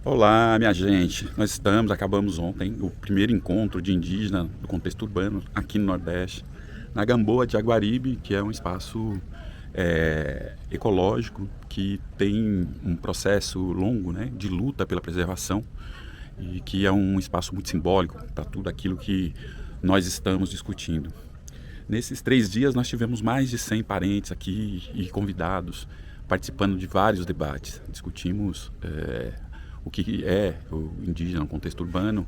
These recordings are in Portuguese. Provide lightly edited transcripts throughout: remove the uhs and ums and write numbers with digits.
Olá, minha gente. Acabamos ontem o primeiro encontro de indígena do contexto urbano aqui no Nordeste, na Gamboa de Jaguaribe, que é um espaço ecológico que tem um processo longo, né, de luta pela preservação e que é um espaço muito simbólico para tudo aquilo que nós estamos discutindo. Nesses 3 dias nós tivemos mais de 100 parentes aqui e convidados participando de vários debates. Discutimos o que é o indígena no contexto urbano.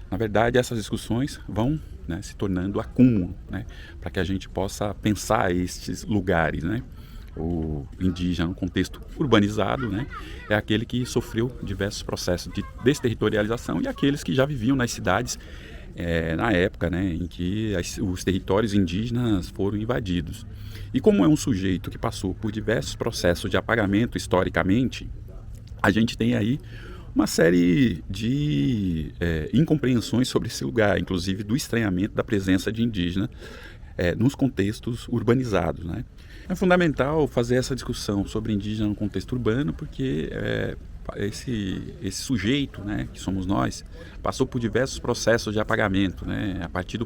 Na verdade, essas discussões vão, né, se tornando acúmulo, né, para que a gente possa pensar estes lugares, né. O indígena no contexto urbanizado, né, é aquele que sofreu diversos processos de desterritorialização, e aqueles que já viviam nas cidades na época, né, em que os territórios indígenas foram invadidos. E como é um sujeito que passou por diversos processos de apagamento historicamente, a gente tem aí uma série de incompreensões sobre esse lugar, inclusive do estranhamento da presença de indígena nos contextos urbanizados, né? É fundamental fazer essa discussão sobre indígena no contexto urbano, porque esse sujeito, né, que somos nós, passou por diversos processos de apagamento, né, a partir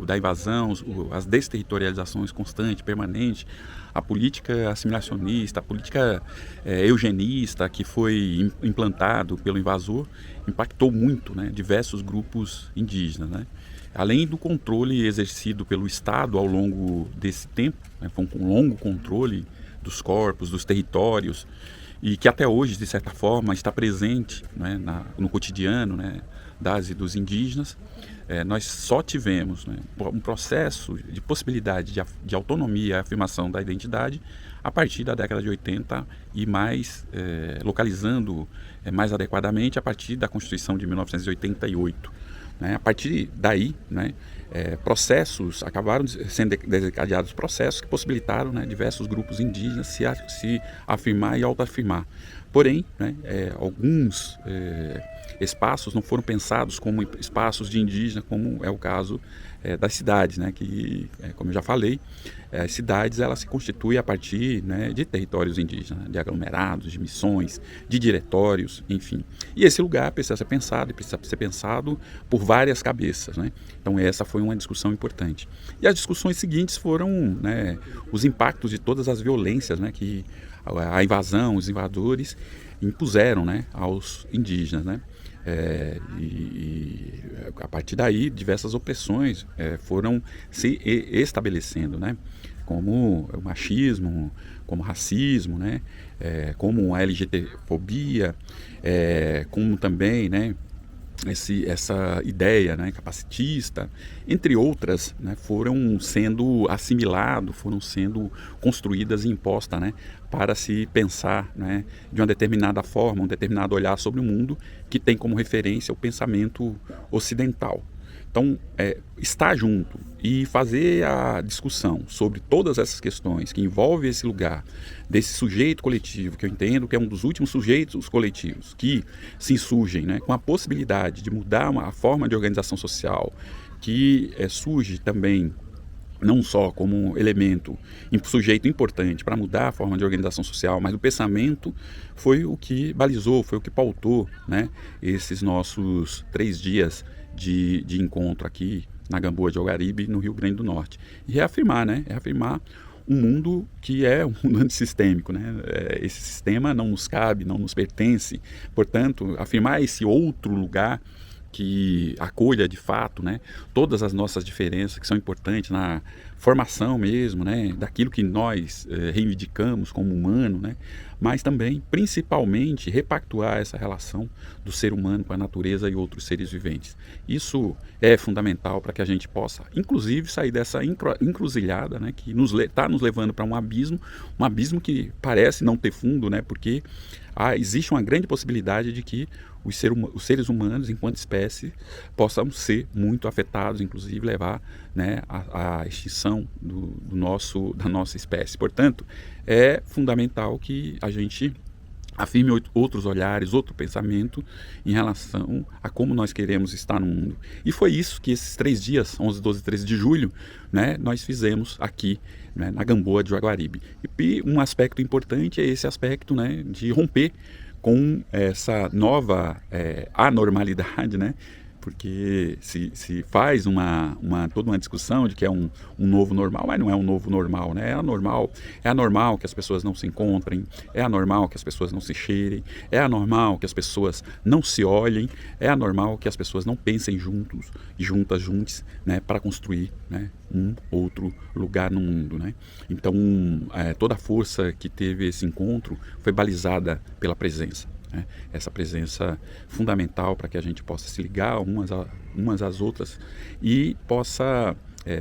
da invasão, as desterritorializações constantes, permanentes, a política assimilacionista, a política eugenista que foi implantado pelo invasor, impactou muito, né, diversos grupos indígenas, né? Além do controle exercido pelo Estado ao longo desse tempo, né, foi um longo controle dos corpos, dos territórios, e que até hoje, de certa forma, está presente, né, no cotidiano, né, das e dos indígenas. Nós só tivemos, né, um processo de possibilidade de autonomia e afirmação da identidade a partir da década de 80 e mais, localizando mais adequadamente a partir da Constituição de 1988. Né? A partir daí, né, processos acabaram sendo desencadeados, processos que possibilitaram, né, diversos grupos indígenas se afirmar e autoafirmar. Porém, né, alguns espaços não foram pensados como espaços de indígena, como é o caso das cidades, né, que, como eu já falei, as cidades elas se constituem a partir, né, de territórios indígenas, de aglomerados, de missões, de diretórios, enfim. E esse lugar precisa ser pensado, e precisa ser pensado por várias cabeças, né? Então essa foi uma discussão importante. E as discussões seguintes foram, né, os impactos de todas as violências, né, que a invasão, os invasores impuseram, né, aos indígenas, né? E a partir daí diversas opressões foram se estabelecendo, né? Como o machismo, como o racismo, né? Como a LGBTfobia, como também, né, essa ideia, né, capacitista, entre outras, né, foram sendo assimilados, foram sendo construídas e impostas, né, para se pensar, né, de uma determinada forma, um determinado olhar sobre o mundo que tem como referência o pensamento ocidental. Então, estar junto e fazer a discussão sobre todas essas questões que envolvem esse lugar, desse sujeito coletivo, que eu entendo que é um dos últimos sujeitos coletivos que se insurgem, né, com a possibilidade de mudar a forma de organização social, que surge também não só como elemento, sujeito importante para mudar a forma de organização social, mas o pensamento foi o que balizou, foi o que pautou, né, esses nossos 3 dias de encontro aqui na Gamboa de Jaguaribe, no Rio Grande do Norte. E reafirmar, né, reafirmar um mundo que é um mundo antissistêmico, né? Esse sistema não nos cabe, não nos pertence, portanto, afirmar esse outro lugar que acolha de fato, né, todas as nossas diferenças que são importantes na formação mesmo, né, daquilo que nós reivindicamos como humano, né, mas também, principalmente, repactuar essa relação do ser humano com a natureza e outros seres viventes. Isso é fundamental para que a gente possa, inclusive, sair dessa encruzilhada, né, que está nos levando para um abismo que parece não ter fundo, né, porque existe uma grande possibilidade de que os seres humanos, enquanto espécie, possam ser muito afetados, inclusive levar, né, à extinção da nossa espécie. Portanto, é fundamental que a gente afirme outros olhares, outro pensamento em relação a como nós queremos estar no mundo. E foi isso que esses 3 dias, 11, 12 e 13 de julho, né, nós fizemos aqui, né, na Gamboa de Jaguaribe. E um aspecto importante é esse aspecto, né, de romper com essa nova anormalidade, né? Porque se faz toda uma discussão de que é um novo normal, mas não é um novo normal, né? É anormal que as pessoas não se encontrem, é anormal que as pessoas não se cheirem, é anormal que as pessoas não se olhem, é anormal que as pessoas não pensem juntos e juntas, né, para construir, né, um outro lugar no mundo, né? Então, toda a força que teve esse encontro foi balizada pela presença. Essa presença fundamental para que a gente possa se ligar umas às outras e possa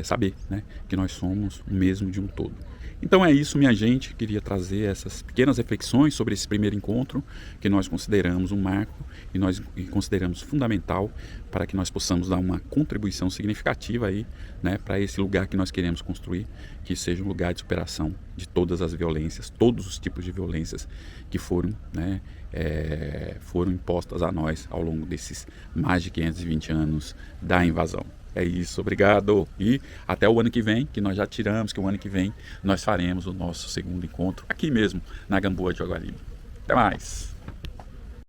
saber, né, que nós somos o mesmo de um todo. Então é isso, minha gente. Queria trazer essas pequenas reflexões sobre esse primeiro encontro que nós consideramos um marco e nós consideramos fundamental para que nós possamos dar uma contribuição significativa aí, né, para esse lugar que nós queremos construir, que seja um lugar de superação de todas as violências, todos os tipos de violências que foram, né, foram impostas a nós ao longo desses mais de 520 anos da invasão. É isso, obrigado. E até o ano que vem, que nós já tiramos, que o ano que vem nós faremos o nosso segundo encontro aqui mesmo, na Gamboa de Jaguaribe. Até mais!